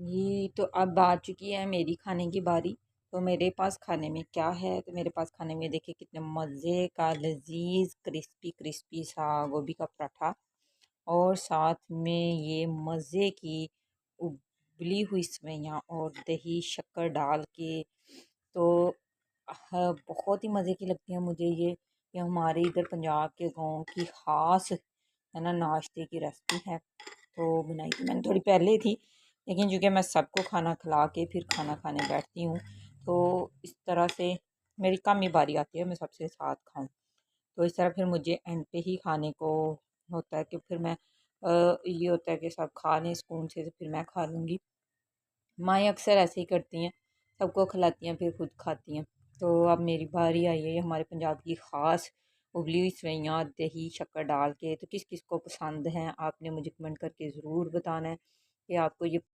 ये तो अब आ चुकी है मेरी खाने की बारी। तो मेरे पास खाने में क्या है, तो मेरे पास खाने में देखिए कितने मज़े का लजीज क्रिस्पी क्रिस्पी सा गोभी का पराठा, और साथ में ये मज़े की उबली हुई सेवइयाँ और दही शक्कर डाल के। तो बहुत ही मज़े की लगती है मुझे ये हमारे इधर पंजाब के गांव की ख़ास है ना नाश्ते की रेसिपी है। तो बनाई थी मैंने थोड़ी पहले थी, लेकिन चूँकि मैं सबको खाना खिला के फिर खाना खाने बैठती हूँ, तो इस तरह से मेरी कम ही बारी आती है मैं सबसे साथ खाऊं। तो इस तरह फिर मुझे एंड पे ही खाने को होता है कि फिर मैं ये होता है कि सब खा लें सुकून से, तो फिर मैं खा लूँगी। माएँ अक्सर ऐसे ही करती हैं, सबको खिलाती हैं फिर खुद खाती हैं। तो अब मेरी बारी आई है, ये हमारे पंजाब की ख़ास उबली हुई सेवइयाँ दही शक्कर डाल के। तो किस किस को पसंद हैं आपने मुझे कमेंट करके ज़रूर बताना है कि आपको ये